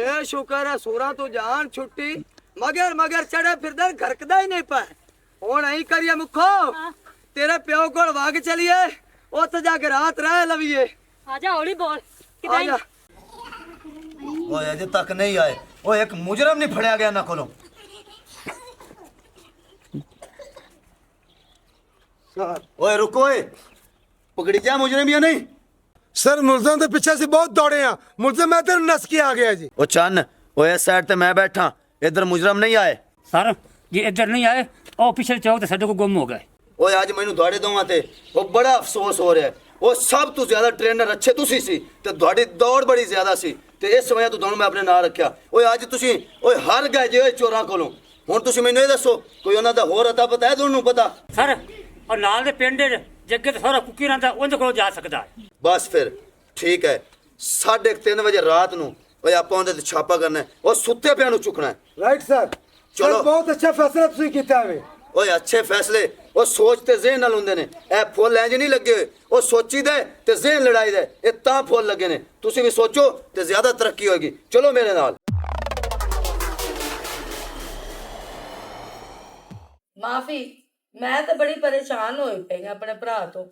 ये शुक्र है सोरा तो जान छुट्टी मगर मगर चढ़े फिर घरकदा ही नहीं पाए हुण ऐ करिए मुखो तेरे प्यो कोल वग चलिए उत्थे जाके रात रह लवीए आजा हौली बोल आजा ओए अजे तक नहीं आए ओए एक मुजरम नहीं फड़या गया ना कोलों ओए रुको ओए पकड़ी जा मुजरम या नहीं सर मुलजम के पीछे से बहुत दौड़े हैं मुलजम इधर नस के आ गया जी ओ चन्न ओए इस साइड ते मैं बैठा इधर मुजरम नहीं आए सर जे इधर नहीं आए और पिछले चौक ते साडे को गुम हो गए ओए आज मैनू दौड़े दोवां ते ओ बड़ा अफसोस हो रहा है ओ सब तो ज्यादा ट्रेनर अच्छे तुसी सी ते दौड़ी दौड़ बड़ी ज्यादा सी ते इस वजह तो दोनों मैं अपने नाल रखा ओए आज तुसी ओए हार गए जे ओए चोरां कोलों हुण तुसी मैनू ये दसो कोई उन्हां दा होर अता पता है दोनों पता सर और नाल दे पिंड जग्गे ते सारा कुकी रंदा उनदे कोल जा सकदा है बस फिर ठीक है 3:30 बजे रात नू ओए आपां उहदे ते छापा करना है ओ सुत्ते पिया नू चुकना है राइट सर चलो। सर, बहुत अच्छा फैसला तुसी कीता है ओए अच्छे फैसले ओ सोच ते ज़हन नाल हुंदे ने ए फुੱਲ इंज नहीं लगे ओ सोची दे ते ज़हन लड़ाई दे ए तां फुੱਲ लगे ने तुसी भी सोचो ते ज्यादा तरक्की होएगी चलो मेरे नाल माफी मैं तो बड़ी परेशान होई पई अपने भरा तो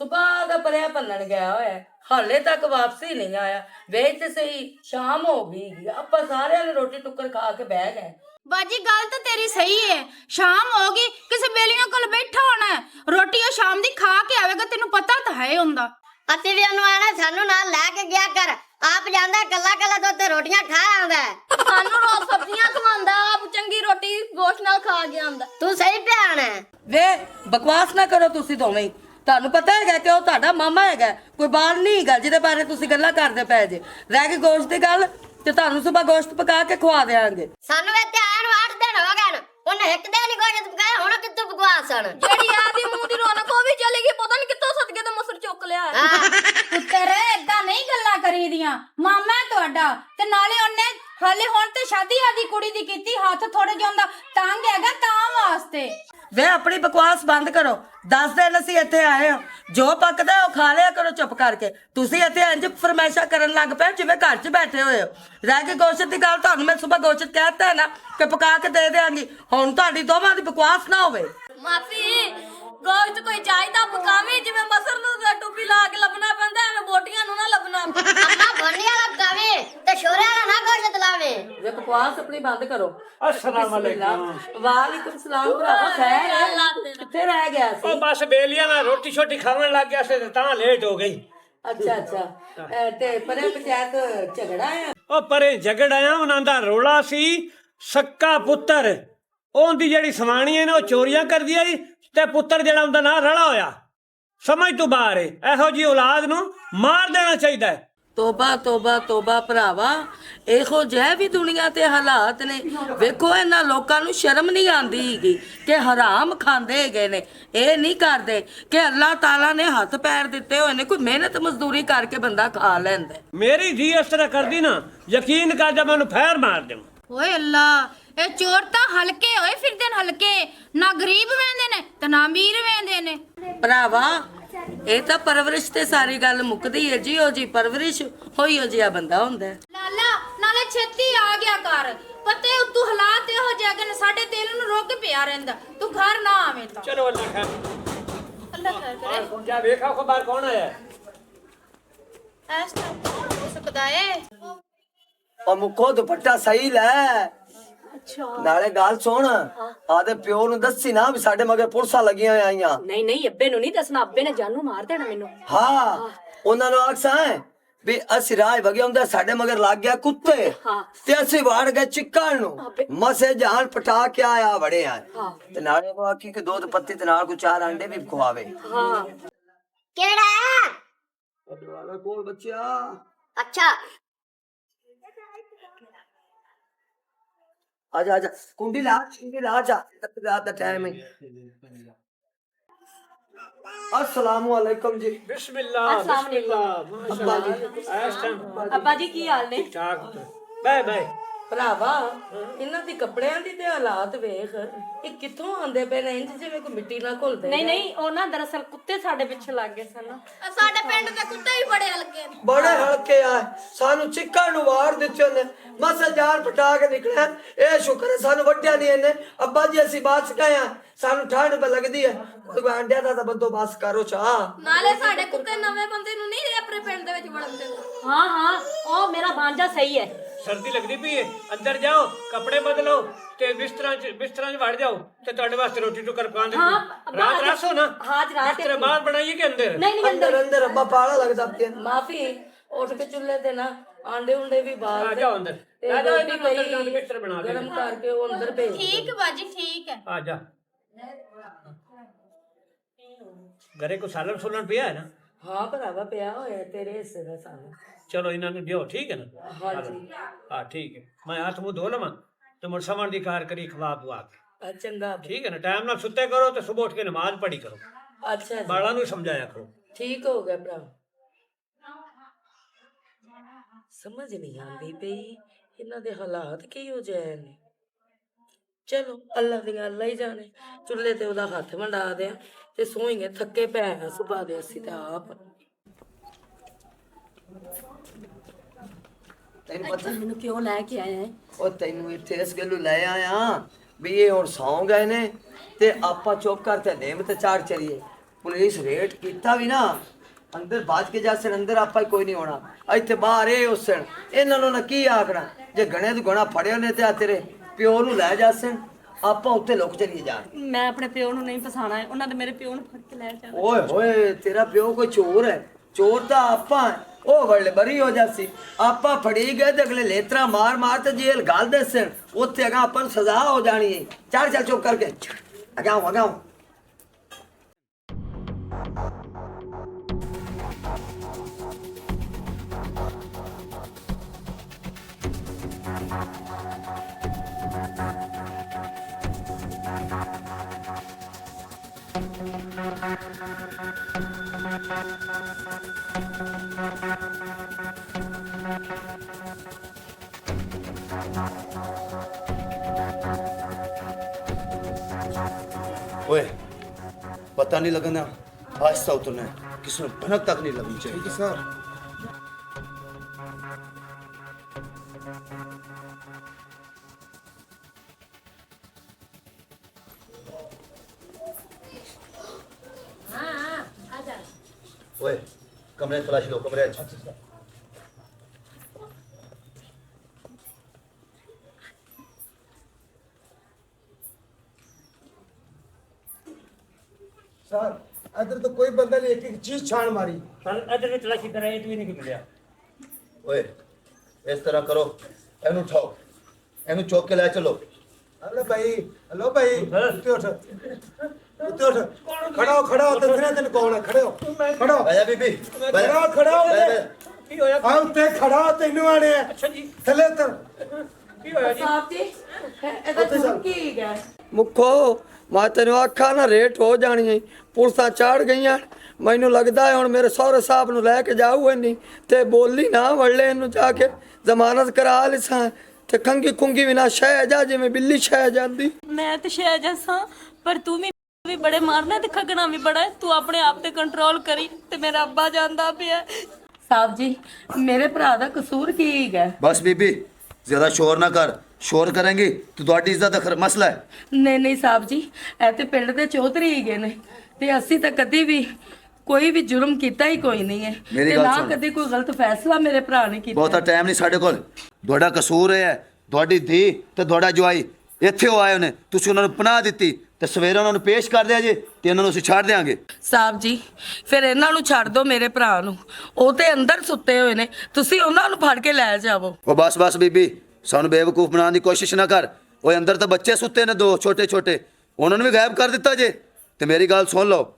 सुबह का परिया भनन गया होया हाले तक वापसी नहीं आया वेच ते सही शाम हो गई ਆਪਾਂ ਸਾਰਿਆਂ ਨੇ ਰੋਟੀ ਟੁੱਕਰ ਖਾ ਕੇ ਬਹਿ ਗਏ बाजी गल तो तेरी सही है शाम होगी किसी बेलियों कोल बैठा होना है रोटी और शाम दी खा के आवेगा तेनू पता तो है हुंदा ਅਸੀਂ ਵੀ ਉਹਨੂੰ ਆਣਾ ਸਾਨੂੰ ਨਾਲ ਲੈ ਕੇ ਗਿਆ ਕਰ ਆਪ ਜਾਂਦਾ ਕੱਲਾ ਕੱਲਾ ਦੋ ਤੇ ਰੋਟੀਆਂ ਖਾ ਆਉਂਦਾ ਸਾਨੂੰ ਰੋਜ਼ ਸਬਜ਼ੀਆਂ ਖਵਾਉਂਦਾ ਆਪ ਚੰਗੀ ਰੋਟੀ ਗੋਸ਼ਤ ਨਾਲ ਖਾ ਕੇ ਆਉਂਦਾ ਤੂੰ ਸਹੀ ਧਿਆਨ ਹੈ ਵੇ ਬਕਵਾਸ ਨਾ ਕਰੋ ਤੁਸੀਂ ਦੋਵੇਂ ਹੀ। ਤੁਹਾਨੂੰ ਪਤਾ ਹੈਗਾ ਕਿ ਉਹ ਤੁਹਾਡਾ ਮਾਮਾ ਹੈਗਾ ਕੋਈ ਬਾਲ ਨਹੀਂ ਹੈਗਾ ਜਿਹਦੇ ਬਾਰੇ ਤੁਸੀਂ ਗੱਲਾਂ ਕਰਦੇ ਪਏ ਜੇ ਰਹਿ ਗਈ ਗੋਸ਼ਤ ਦੀ ਗੱਲ ਤੇ ਤੁਹਾਨੂੰ ਸਵੇਰ ਗੋਸ਼ਤ ਪਕਾ ਕੇ ਖਵਾ ਦੇਵਾਂਗੇ ਸਾਨੂੰ ਇੱਥੇ ਆਇਆ ਨੂੰ 8 ਦਿਨ ਹੋ ਗਏ ਨੇ ਉਹਨੇ ਇੱਕ ਦਿਨ ਹੀ ਗੋਸ਼ਤ ਪਕਾਇਆ ਹੁਣ ਕਿੱਥੋਂ ਬਕਵਾਸ ਹਣ ਜਿਹੜੀ ਆਦੀ ਮੂੰਹ ਦੀ ਰੌਣਕ ਉਹ ਵੀ ਚਲੀ ਗਈ ਪਤਾ ਨਹੀਂ ਕਿੱਥੋਂ ਸਦਕੇ ਤੇ ਮਸਰ ਚੁੱਕ ਲਿਆ ਪੁੱਤਰ ਏਦਾਂ ਨਹੀਂ ਗੱਲਾਂ ਕਰੀਦੀਆਂ ਮਾਮਾ ਹੈ ਤੁਹਾਡਾ ਤੇ ਨਾਲੇ ਉਹਨੇ ਹਾਲੇ ਹੁਣ ਤੇ ਸ਼ਾਦੀ ਆਦੀ ਕੁੜੀ ਦੀ ਕੀਤੀ ਹੱਥ ਥੋੜੇ ਜਿਹਾ ਦਾ ਤੰਗ ਹੈਗਾ ਤਾਂ ਵਾਸਤੇ ਵੇ ਆਪਣੀ ਬਕਵਾਸ ਬੰਦ ਕਰੋ 10 ਦਿਨ ਅਸੀਂ ਇੱਥੇ ਆਏ ਹਾਂ ਜੋ ਪੱਕਦਾ ਉਹ ਖਾ ਲਿਆ ਕਰੋ ਚੁੱਪ ਕਰਕੇ ਤੁਸੀਂ ਇੱਥੇ ਇੰਜ ਫਰਮਾਇਸ਼ਾਂ ਕਰਨ ਲੱਗ ਪਏ ਜਿਵੇਂ ਘਰ 'ਚ ਬੈਠੇ ਹੋਏ ਹੋ ਰਹਿ ਕੇ ਗੋਸ਼ਤ ਦੀ ਗੱਲ ਤੁਹਾਨੂੰ ਮੈਂ ਸਵੇਰ ਗੋਸ਼ਤ ਕਹਿਤਾ ਨਾ ਕਿ ਪਕਾ ਕੇ ਦੇ ਦੇਵਾਂਗੀ ਹੁਣ ਤੁਹਾਡੀ ਦੋਵਾਂ ਦੀ ਬਕਵਾਸ ਨਾ ਹੋਵੇ ਮਾਫੀ ਗੋਸ਼ਤ ਕੋਈ ਚਾਹੀਦਾ ਪਕਾਵੇਂ ਜਿਵੇਂ ਮਸਰ ਨੂੰ ਟੋਪੀ ਲਾ ਕੇ ਲੱਭਣਾ ਪੈਂਦਾ ਐਵੇਂ ਬੋਟੀਆਂ ਨੂੰ ਨਾ ਲੱਭਣਾ ਅੰਮਾ ਭੰਡਿਆ ਲਗਾਵੇ ਤੇ ਸ਼ੋਰਿਆ ਨਾ ਗੋਸ਼ਤ ਲਾਵੇ ਵੇ ਬਕਵਾਸ ਆਪਣੀ ਬੰਦ ਕਰੋ अस्सलाम वालेकुम ਵਾਲੇਕੁਮ ਸਲਾਮ ਭਰਾਵਾ ਖੈਰ ਹੈ? ਕਿੱਥੇ ਰਹਿ ਗਿਆ ओ ਸੀ बस बेलिया ना रोटी छोटी खावन लग गया से तां लेट हो गई ਅੱਛਾ ਅੱਛਾ ਤੇ ਪਰੇ ਪੰਚਾਇਤ ਝਗੜਾ ਆ ओ परे झगड़ आया उन्हां दा रोला सी सक्का पुत्तर ओंदी जेड़ी सवाणी है ना ओ चोरियां करदी आई ते पुत्तर जेड़ा उंदा ना रला होया समझ तो बाहर है एहो जी औलाद नु मार देना चाहिदा है ਤੋਬਾ ਤੋਬਾ ਤੋਬਾ ਭਰਾਵਾ ਇਹੋ ਜਿਹੇ ਵੀ ਦੁਨੀਆ ਤੇ ਹਾਲਾਤ ਨੇ ਵੇਖੋ ਇਹਨਾਂ ਲੋਕਾਂ ਨੂੰ ਸ਼ਰਮ ਨਹੀਂ ਆਉਂਦੀ ਹੈਗੀ ਕਿ ਹਰਾਮ ਖਾਂਦੇ ਹੈਗੇ ਨੇ ਇਹ ਨਹੀਂ ਕਰਦੇ ਕਿ ਅੱਲਾਹ ਤਾਲਾ ਨੇ ਹੱਥ ਪੈਰ ਦਿੱਤੇ ਹੋਏ ਨੇ ਕੋਈ ਮਿਹਨਤ ਮਜ਼ਦੂਰੀ ਕਰਕੇ ਬੰਦਾ ਖਾ ਲੈਂਦਾ मेरी धी इस तरह करदी ना यकीन कर जा मैं फैर मार दूं ਓਏ ਅੱਲਾ ਇਹ ਚੋਰ ਤਾਂ ਹਲਕੇ ਹੋਏ ਫਿਰਦੇ ਨੇ ਹਲਕੇ ਨਾ ਗਰੀਬ ਵੇਂਦੇ ਨੇ ਤੇ ਨਾ ਅਮੀਰ ਵੇਂਦੇ ਨੇ ਭਰਾਵਾ ਇਹ ਤਾਂ ਪਰਵਰਿਸ਼ ਤੇ ਸਾਰੀ ਗੱਲ ਮੁੱਕਦੀ ਹੈ ਜੀ ਉਹ ਜੀ ਪਰਵਰਿਸ਼ ਹੋਈ ਹੋ ਜਿਹਾ ਬੰਦਾ ਹੁੰਦਾ ਲਾਲਾ ਨਾਲੇ ਛੇਤੀ ਆ ਗਿਆ ਕਰ ਪਤੇ ਤੂੰ ਹਾਲਾਤ ਇਹੋ ਜਿਹੇ ਕਿ ਸਾਡੇ ਦਿਲ ਨੂੰ ਰੋਕ ਪਿਆ ਰਹਿੰਦਾ ਤੂੰ ਘਰ ਨਾ ਆਵੇਂ ਤਾਂ चलो अल्लाह खैर ਅੱਲਾ ਖੈਰ ਕਰੇ क्या देखा खबर कौन आया ਐਸ ਤਾਂ ਹੋ ਸਕਦਾ ਏ ਉਹ ਮੁੱਖੋ ਦੁਪੱਟਾ ਸਹੀ ਲੈ ਨਾਲੇ ਗੱਲ ਸੁਣ ਆਦੇ ਪਿਓ ਨੂੰ ਦੱਸੀ ਨਾ ਵੀ ਸਾਡੇ ਮਗਰ ਪੁਲਿਸਾਂ ਲੱਗੀਆਂ ਆਈਆਂ ਨਹੀਂ ਨਹੀਂ ਅੱਬੇ ਨੂੰ ਨਹੀਂ ਦੱਸਣਾ ਅੱਬੇ ਨੇ ਜਾਨੂ ਮਾਰ ਦੇਣਾ ਮੈਨੂੰ ਹਾਂ ਉਹਨਾਂ ਨੂੰ ਆਖਸਾਂ ਵੀ ਅਸੀਂ ਰਾਹ ਵਗਿਆ ਹੁੰਦਾ ਸਾਡੇ ਮਗਰ ਲੱਗ ਗਿਆ ਕੁੱਤੇ ਤੇ ਅਸੀਂ ਵਾੜ ਗਏ ਚਿੱਕਣ ਨੂੰ ਮਸੇ ਜਾਨ ਪਟਾ ਕੇ ਆਇਆ ਬੜੇ ਆ ਤੇ ਨਾਲੇ ਉਹ ਆਖੀ ਕਿ ਦੁੱਧ ਪੱਤੀ ਤੇ ਨਾਲ ਕੋ 4 ਅੰਡੇ ਵੀ ਖਵਾਵੇ ਹਾਂ ਕਿਹੜਾ ਹੈ ਦਰਵਾਜ਼ਾ ਕੋਲ ਬੱਚਿਆ ਅੱਛਾ आजा आजा कुंडी ला जा रात का टाइम है अस्सलाम वालेकुम जी बिस्मिल्लाह अस्सलाम वालेकुम बिस्मिल्लाह माशाअल्लाह ਅੱਬਾ ਜੀ ਕੀ ਹਾਲ ਨੇ ठीक ठाक बाय बाय ਭਰਾਵਾ ਇਹਨਾਂ ਦੀ ਕੱਪੜਿਆਂ ਦੀ ਤੇ ਹਾਲਾਤ ਵੇਖ, ਇਹ ਕਿੱਥੋਂ ਆਉਂਦੇ ਪਏ ਨੇ ਇੰਜ ਜਿਵੇਂ ਕੋਈ ਮਿੱਟੀ ਨਾਲ ਘੁਲਦੇ ਨਹੀਂ ਨਹੀਂ ਉਹਨਾਂ ਦਰਅਸਲ ਕੁੱਤੇ ਸਾਡੇ ਪਿੱਛੇ ਲੱਗ ਗਏ ਸਨ। ਸਾਡੇ ਪਿੰਡ ਦੇ ਕੁੱਤੇ ਵੀ ਬੜੇ ਹਲਕੇ ਨੇ। ਬੜੇ ਹਲਕੇ ਆ, ਸਾਨੂੰ ਚਿੱਕਣ ਨੂੰ ਵਾਰ ਦਿੱਤੇ ਨੇ, ਮਸਾ ਜਾਨ ਪਟਾ ਕੇ ਨਿਕਲਿਆ। ਇਹ ਸ਼ੁਕਰ ਹੈ ਸਾਨੂੰ ਵੱਡਿਆ ਨਹੀਂ ਇਹਨੇ। ਅੱਬਾ ਜੀ ਅਸੀਂ ਬਾਤ ਗਏ ਆ, ਸਾਨੂੰ ਠੰਡ ਪੈ ਲੱਗਦੀ ਹੈ, ਕੋਈ ਆਂਡਿਆਂ ਦਾ ਤਾਂ ਬੰਦੋਬਸਤ ਕਰੋ ਚਾਹ। ਨਾਲੇ ਸਾਡੇ ਕੁੱਤੇ ਨਵੇਂ ਬੰਦੇ ਨੂੰ ਨਹੀਂ ਆਪਣੇ ਪਿੰਡ ਦੇ ਵਿੱਚ ਵੜਨ ਦਿੰਦੇ। ਹਾਂ ਹਾਂ ਉਹ ਮੇਰਾ ਬਾਂਝਾ ਸਹੀ ਹੈ। ਸਰਦੀ ਲੱਗਦੀ ਪਈ ਹੈ, ਅੰਦਰ ਜਾਓ, ਕੱਪੜੇ ਬਦਲੋ ਤੇ ਬਿਸਤਰਾਂ 'ਚ ਵੜ ਜਾਓ ਤੇ ਤੁਹਾਡੇ ਵਾਸਤੇ ਰੋਟੀ ਟੁੱਕਰ ਪਕਾਉਣ ਦੇ। ਰਾਤ ਰਾਸੋ ਨਾ। ਹਾਂ ਰਾਤ ਬਿਸਤਰੇ ਬਾਹਰ ਬਣਾਈਏ ਕਿ ਅੰਦਰ? ਨਹੀਂ ਨਹੀਂ ਅੰਦਰ ਅੰਦਰ ਅੱਬਾ ਪਾਲਾ ਲੱਗਦਾ ਪਿਆ। ਮਾਫੀ ਉੱਠ ਕੇ ਚੁੱਲ੍ਹੇ ਤੇ ਨਾ ਆਂਡੇ ਉਂਡੇ ਵੀ ਬਾਲ ਆ ਦੇ ਜਾਓ ਅੰਦਰ, ਤੇ ਆ ਜਾਓ ਰੋਟੀ ਇਹਨਾਂ ਨੂੰ ਅੰਦਰ ਜਾਣ ਪਈ ਬਿਸਤਰ ਬਣਾ ਦੇ। ਗਰਮ ਕਰਕੇ ਉਹ ਅੰਦਰ ਭੇਜ ਦਿਓ। ਠੀਕ ਬਾਜੀ ਠੀਕ ਹੈ। ਆ ਜਾ। ਘਰੇ ਕੋ ਸਾਲਨ ਸੁਲਨ ਪਿਆ ਹੈ ਨਾ? ਹਾਂ ਭਰਾਵਾ ਪਿਆ ਹੋਇਆ ਤੇਰੇ ਹਿੱਸੇ ਦਾ ਸਾਨੂੰ। ਚਲੋ ਇਹਨਾਂ ਨੂੰ ਦਿਓ, ਠੀਕ ਹੈ ਨਾ? ਹਾਂਜੀ ਹਾਂ ਠੀਕ ਹੈ, ਮੈਂ ਹੱਥ ਮੂੰਹ ਧੋ ਲਵਾਂ ਤੇ ਮੁੜ ਸਮਣ ਦੀ ਕਾਰ ਕਰੀ ਖਵਾ ਪਵਾ ਕੇ। ਚੰਗਾ ਠੀਕ ਹੈ ਨਾ? ਟਾਈਮ ਨਾਲ ਸੁੱਤੇ ਕਰੋ ਤੇ ਸਵੇਰ ਉੱਠ ਕੇ ਨਮਾਜ਼ ਪੜ੍ਹੀ ਕਰੋ। ਅੱਛਾ ਜੀ, ਬਾਲਾਂ ਨੂੰ ਸਮਝਾਇਆ ਕਰੋ। ਠੀਕ ਹੋ ਗਿਆ ਭਰਾ। ਸਮਝ ਨਹੀਂ ਆਉਂਦੀ ਪਈ ਇਹਨਾਂ ਦੇ ਹਾਲਾਤ ਕੀ ਹੋ ਜਾਏ ਨੇ। ਚਲੋ ਅੱਲਾ ਦੀਆਂ ਅੱਲਾ ਹੀ ਜਾਣੇ। ਚੁੱਲ੍ਹੇ ਤੇ ਉਹਦਾ ਹੱਥ ਵੰਡਾ ਦਿਆਂ ਤੇ ਸੋਈਏ, ਥੱਕੇ ਪੈ ਆ ਸੁਬਾ ਦੇ ਅਸੀਂ ਤਾਂ ਆਪ। ਤੈਨੂੰ ਪਤਾ ਮੈਨੂੰ ਕਿਉਂ ਲੈ ਕੇ ਆਏ ਹੈ? ਉਹ ਤੈਨੂੰ ਇੱਥੇ ਇਸ ਗੱਲੋਂ ਲੈ ਆਇਆ ਵੀ ਇਹ ਹੁਣ ਸੌਂ ਗਏ ਨੇ ਤੇ ਆਪਾਂ ਚੁੱਪ ਕਰਕੇ ਨੇਮ ਤੇ ਚਾੜ ਚਲੀਏ। ਪੁਲਿਸ ਰੇਟ ਕੀਤਾ ਵੀ ਨਾ, ਅੰਦਰ ਬਾਜ ਕੇ ਜਾਸਣ, ਅੰਦਰ ਆਪਾਂ ਹੀ ਕੋਈ ਨਹੀਂ ਹੋਣਾ। ਇੱਥੇ ਬਾਹਰ ਇਹ ਉਸਣ ਇਹਨਾਂ ਨੂੰ ਨਾ ਕੀ ਆਖਣਾ। ਜੇ ਗਣੇ ਤੋਂ ਗਣਾ ਫੜਿਆ ਨੇ ਤੇ ਆ ਤੇਰੇ ਪਿਓ ਨੂੰ ਲੈ ਜਾਸਣ, ਆਪਾਂ ਉੱਤੇ ਲੁਕ ਚਲੀਏ ਜਾਣ। ਮੈਂ ਆਪਣੇ ਪਿਓ ਨੂੰ ਨਹੀਂ ਫਸਾਣਾ ਹੈ, ਉਹਨਾਂ ਦੇ ਮੇਰੇ ਪਿਓ ਨੂੰ ਫੜ ਕੇ ਲੈ ਜਾਣਾ। ਓਏ ਹੋਏ ਤੇਰਾ ਪਿਓ ਕੋਈ ਚੋਰ ਹੈ? ਚੋਰ ਤਾਂ ਆਪਾਂ, ਉਹ ਵੜ ਬਰੀ ਹੋ ਜਾਸੀ। ਆਪਾਂ ਫੜੀ ਗਏ ਤੇ ਅਗਲੇ ਲੇਤਰਾ ਮਾਰ ਮਾਰ ਤੇ ਜੇਲ੍ਹ ਗਾਲ ਦੇ ਸਨ, ਉੱਥੇ ਅਗਾ ਆਪਾਂ ਨੂੰ ਸਜ਼ਾ ਹੋ ਜਾਣੀ ਹੈ। ਚੱਲ ਚੱਲ ਚੁੱਪ ਕਰਕੇ ਅਗਾਓ ਅਗਾਓ। ओए पता नहीं लगना, आहिस्ता उतरना है, किसी में भनक तक नहीं लगनी चाहिए। सर ओए कमरे तलाशी लो, कमरे अच्छा। सर इधर तो कोई बंदा नहीं, एक एक चीज छान मारी। ਸਰ ਇੱਧਰ ਵੀ ਤਲਾਸ਼ੀ ਕਰਾਏ ਤੂੰ ਨਹੀਂ ਮਿਲਿਆ। ओए इस तरह करो, एनु उठाओ, एनु चौक के ले चलो। अरे भाई, हेलो भाई, उठे उठ, उठे उठ, खड़ा हो, खड़ा हो, तेरे दिन कौन है? खड़े हो, खड़ा हो, आजा बीबी, खड़ा हो, खड़ा हो, ਕੀ ਹੋਇਆ? आ उत्ते खड़ा हो, तेनू आने हैं। ਅੱਛਾ ਜੀ, थले उतर। ਕੀ ਹੋਇਆ ਜੀ? ਸਾਹਿਬ ਜੀ ਇਹਦਾ ਜੁਰਮ ਕੀ ਹੈ? ਮੁੱਖੋ ਮੈਂ ਤੈਨੂੰ ਆਖਾਂ ਨਾ ਰੇਟ ਹੋ ਜਾਣੀ ਹੈ। ਪੁਲਿਸਾਂ ਚਾੜ ਗਈਆਂ, ਮੈਨੂੰ ਲੱਗਦਾ ਹੈ ਹੁਣ ਮੇਰੇ ਸਹੁਰੇ ਸਾਹਿਬ ਨੂੰ ਲੈ ਕੇ ਜਾਊ ਨਹੀਂ ਤੇ ਬੋਲੀ ਨਾ ਵੜਲੇ ਇਹਨੂੰ ਜਾ ਕੇ ਜ਼ਮਾਨਤ ਕਰਾ ਲਿਸਾਂ ਤੇ ਖੰਗੀ ਖੁੰਗੀ ਵੀ ਨਾ ਸ਼ਹਿ ਜਾ ਜਿਵੇਂ ਬਿੱਲੀ ਸ਼ਹਿ ਜਾਂਦੀ। ਮੈਂ ਤੇ ਸ਼ਹਿ ਜੈਸਾ, ਪਰ ਤੂੰ ਵੀ ਬੜੇ ਮਾਰਨਾ ਤੇ ਖਗਣਾ ਵੀ ਬੜਾ ਹੈ। ਤੂੰ ਆਪਣੇ ਆਪ ਤੇ ਕੰਟਰੋਲ ਕਰੀ ਤੇ ਮੇਰਾ ਅੱਬਾ ਜਾਂਦਾ ਪਿਆ। ਸਾਹਿਬ ਜੀ ਮੇਰੇ ਭਰਾ ਦਾ ਕਸੂਰ ਕੀ ਹੈ? बस बीबी ज्यादा शोर ना कर, शोर करेंगी तो ਤੁਹਾਡੀ ਇੱਜ਼ਤ ਦਾ ਮਸਲਾ ਹੈ। ਨਹੀਂ ਨਹੀਂ ਸਾਹਿਬ ਜੀ, ਇਹ ਤੇ ਪਿੰਡ ਦੇ ਚੌਧਰੀ ਹੈਗੇ ਨੇ ਤੇ ਅਸੀਂ ਤਾਂ ਕਦੀ ਵੀ ਕੋਈ ਵੀ ਜੁਰਮ ਕੀਤਾ ਹੀ ਕੋਈ ਨਹੀਂ ਹੈ ਮੇਰੀ ਤੇ ਗੱਲ ਨਾ ਸੁਣ। ਕਦੀ ਕੋਈ ਗਲਤ ਫੈਸਲਾ ਮੇਰੇ ਭਰਾ ਨੇ ਕੀਤਾ। ਬਹੁਤਾ ਟਾਈਮ ਨਹੀਂ ਸਾਡੇ ਕੋਲ। ਤੁਹਾਡਾ ਕਸੂਰ ਹੈ, ਤੁਹਾਡੀ ਧੀ ਤੇ ਤੁਹਾਡਾ ਜਵਾਈ ਇੱਥੇ ਉਹ ਆਏ ਨੇ, ਤੁਸੀਂ ਉਹਨਾਂ ਨੂੰ ਪਨਾਹ ਦਿੱਤੀ ਤੇ ਸਵੇਰੇ ਉਹਨਾਂ ਨੂੰ ਪੇਸ਼ ਕਰ ਦਿਆ ਜੇ ਤੇ ਇਹਨਾਂ ਨੂੰ ਅਸੀਂ ਛੱਡ ਦਿਆਂਗੇ। ਸਾਹਿਬ ਜੀ ਫਿਰ ਇਹਨਾਂ ਨੂੰ ਛੱਡ ਦਿਓ, ਮੇਰੇ ਭਰਾ ਨੂੰ, ਉਹ ਤੇ ਅੰਦਰ ਸੁੱਤੇ ਹੋਏ ਨੇ, ਤੁਸੀਂ ਉਹਨਾਂ ਨੂੰ ਫੜ ਕੇ ਲੈ ਜਾਵੋ। ਉਹ ਬਸ ਬਸ ਬੀਬੀ, ਸਾਨੂੰ ਬੇਵਕੂਫ ਬਣਾਉਣ ਦੀ ਕੋਸ਼ਿਸ਼ ਨਾ ਕਰ। ਉਹ ਅੰਦਰ ਤਾਂ ਬੱਚੇ ਸੁੱਤੇ ਨੇ, ਦੋ ਛੋਟੇ ਛੋਟੇ, ਉਹਨਾਂ ਨੂੰ ਵੀ ਗਾਇਬ ਕਰ ਦਿੱਤਾ ਜੇ। ਤੇ ਮੇਰੀ ਗੱਲ ਸੁਣ ਲਓ,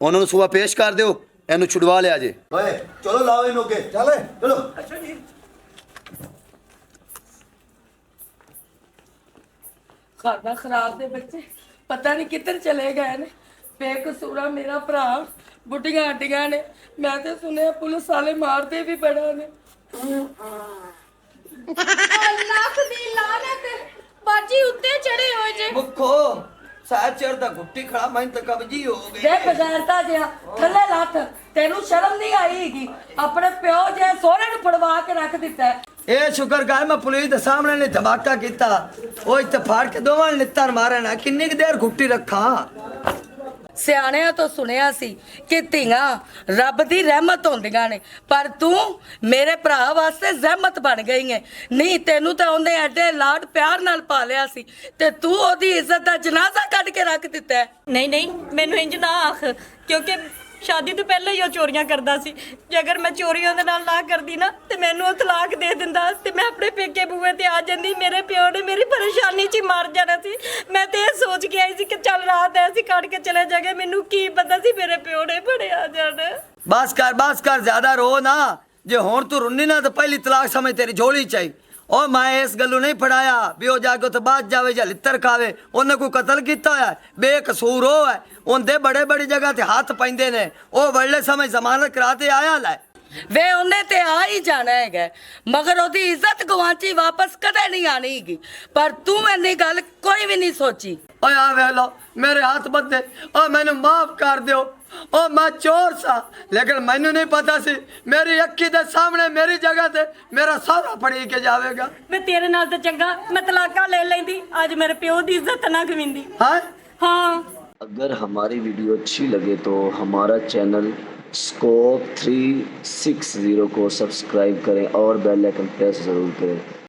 ਉਹਨਾਂ ਨੂੰ ਸੁਬਾ ਪੇਸ਼ ਕਰ ਦਿਓ, ਇਹਨੂੰ ਛੁਡਵਾ ਲਿਆ ਜੇ। ਓਏ ਚਲੋ ਲਾਓ ਇਹਨੂੰ ਅੱਗੇ, चले ਚਲੋ। ਅੱਛਾ ਜੀ, ਖਾਣਾ ਖਰਾਬ ਦੇ ਬੱਚੇ ਪਤਾ ਨਹੀਂ ਕਿੱਧਰ ਚਲੇ ਗਏ ਨੇ। ਬੇਕਸੂਰਾ ਮੇਰਾ ਭਰਾ, ਬੁੱਢੀਆਂ ਹੱਡੀਆਂ ਨੇ। ਮੈਂ ਤੇ ਸੁਣਿਆ ਪੁਲਿਸ ਵਾਲੇ ਮਾਰਦੇ ਵੀ ਬੜਾ ਨੇ। ਲੱਖ ਦੀ ਲਾਨਤ ਬਾਜੀ ਉੱਤੇ ਚੜੇ ਹੋਏ ਜੇ ਮੁੱਖੋ ਸਾਹ ਚੜਦਾ ਗੁੱਟੀ ਖੜਾ ਮੈਂ ਤਾਂ ਕਬਜੀ ਹੋ ਗਈ ਦੇ ਬਗੈਰਤਾ ਜਿਹਾ ਥੱਲੇ ਲੱਥ ਤੈਨੂੰ ਸ਼ਰਮ ਨਹੀਂ ਆਈਗੀ ਆਪਣੇ ਪਿਓ ਜੇ ਸੋਹਰੇ ਨੂੰ ਫੜਵਾ ਕੇ ਰੱਖ ਦਿੱਤਾ ਹੈ। ਇਹ ਸ਼ੁਕਰ ਕਰ ਮੈਂ ਪੁਲਿਸ ਦੇ ਸਾਹਮਣੇ ਨੇ ਧਮਾਕਾ ਕੀਤਾ ਉਹ ਇੱਥੇ ਫਾੜ ਕੇ ਦੋਵਾਂ ਨੇ ਨਿੱਤਰ ਮਾਰਨਾ ਕਿੰਨੀ ਕੁ ਦੇਰ ਗੁੱਟੀ ਰੱਖਾਂ ਸਿਆਣਿਆਂ ਤੋਂ ਸੁਣਿਆ ਸੀ ਕਿ ਧੀਆਂ ਰੱਬ ਦੀ ਰਹਿਮਤ ਹੁੰਦੀਆਂ ਨੇ ਪਰ ਤੂੰ ਮੇਰੇ ਭਰਾ ਵਾਸਤੇ ਜ਼ਹਿਮਤ ਬਣ ਗਈ ਹੈ। ਨਹੀਂ ਤੈਨੂੰ ਤਾਂ ਉਹਨੇ ਐਡੇ ਲਾਡ ਪਿਆਰ ਨਾਲ ਪਾਲਿਆ ਸੀ ਤੇ ਤੂੰ ਉਹਦੀ ਇੱਜ਼ਤ ਦਾ ਜਨਾਜ਼ਾ ਕੱਢ ਕੇ ਰੱਖ ਦਿੱਤਾ ਹੈ। ਨਹੀਂ ਨਹੀਂ ਮੈਨੂੰ ਇੰਜ ਨਾ ਆਖ ਕਿਉਂਕਿ ਸ਼ਾਦੀ ਤੋਂ ਪਹਿਲਾਂ ਹੀ ਉਹ ਚੋਰੀਆਂ ਕਰਦਾ ਸੀ। ਜੇ ਅਗਰ ਮੈਂ ਚੋਰੀ ਉਹਦੇ ਨਾਲ ਨਾ ਕਰਦੀ ਨਾ ਤੇ ਮੈਨੂੰ ਉਹ ਤਲਾਕ ਦੇ ਦਿੰਦਾ ਤੇ ਮੈਂ ਆਪਣੇ ਪੇਕੇ ਬੂਹੇ ਤੇ ਆ ਜਾਂਦੀ। ਮੇਰੇ ਪਿਓ ਨੇ ਮੇਰੀ ਪਰੇਸ਼ਾਨੀ 'ਚ ਹੀ ਮਾਰ ਜਾਣਾ ਸੀ। ਮੈਂ ਤੇ ਇਹ ਸੋਚ ਕੇ ਆਈ ਸੀ ਕਿ ਚੱਲ ਰਾਤ ਐਸੀ ਕੱਢ ਕੇ ਚਲੇ ਜਾਗੇ। ਮੈਨੂੰ ਕੀ ਪਤਾ ਸੀ ਮੇਰੇ ਪਿਓ ਨੇ ਫੜਿਆ ਜਾਣਾ। ਬਸ ਕਰ ਜ਼ਿਆਦਾ ਰੋ ਨਾ ਜੇ ਹੁਣ ਤੂੰ ਰੁੰਨੀ ਨਾ ਤਾਂ ਪਹਿਲੀ ਤਲਾਕ ਸਮਝ ਤੇਰੀ ਝੋਲੀ ਚਾਹੀ ਉਹ ਮੈਂ ਇਸ ਗੱਲੋਂ ਨਹੀਂ ਫੜਾਇਆ ਵੀ ਉਹ ਜਾ ਕੇ ਉੱਥੇ ਬਾਅਦ ਜਾਵੇ ਜਾਂ ਲਿੱਤਰ ਖਾਵੇ ਉਹਨੇ ਕੋਈ ਕਤਲ ਕੀਤਾ ਹੋਇਆ ਬੇਕਸੂਰ ਉਹ ਹੈ ਉਹਦੇ ਬੜੀ ਜਗ੍ਹਾ ਤੇ ਹੱਥ ਪੈਂਦੇ ਨੇ ਉਹ ਵੜਲੇ ਸਮੇਂ ਜ਼ਮਾਨਤ ਕਰਾਤੇ ਆਇਆ ਲੈ ਵੇ ਉਹਨੇ ਤੇ ਆ ਹੀ ਜਾਣਾ ਹੈਗਾ ਮਗਰ ਉਹਦੀ ਇੱਜ਼ਤ ਗਵਾਚੀ ਵਾਪਸ ਕਦੇ ਨਹੀਂ ਆਣੀ ਹੈਗੀ ਪਰ ਤੂੰ ਇੰਨੀ ਗੱਲ ਕੋਈ ਵੀ ਨਹੀਂ ਸੋਚੀ। ਓਏ ਆ ਵੇਖ ਲੋ ਮੇਰੇ ਹੱਥ ਬੱਧੇ ਓ ਮੈਨੂੰ ਮਾਫ ਕਰ ਦਿਓ ਓ ਮੈਂ ਚੋਰ ਸਾਂ ਲੇਕਿਨ ਮੈਨੂੰ ਨਹੀਂ ਪਤਾ ਸੀ ਮੇਰੀ ਅੱਖੀ ਦੇ ਸਾਹਮਣੇ ਮੇਰੀ ਜਗ੍ਹਾ ਤੇ ਮੇਰਾ ਸਹੁਰਾ ਫੜੀ ਕੇ ਜਾਵੇਗਾ। ਮੈਂ ਤੇਰੇ ਨਾਲ ਤਾਂ ਚੰਗਾ ਮੈਂ ਤਲਾਕਾ ਲੈ ਲੈਂਦੀ ਅੱਜ ਮੇਰੇ ਪਿਓ ਦੀ ਇੱਜ਼ਤ ਨਾ ਖਵਿੰਦੀ। हाँ अगर हमारी वीडियो अच्छी लगे तो हमारा चैनल स्कोप 360 को सब्सक्राइब करें और बेल आइकन प्रेस ज़रूर करें।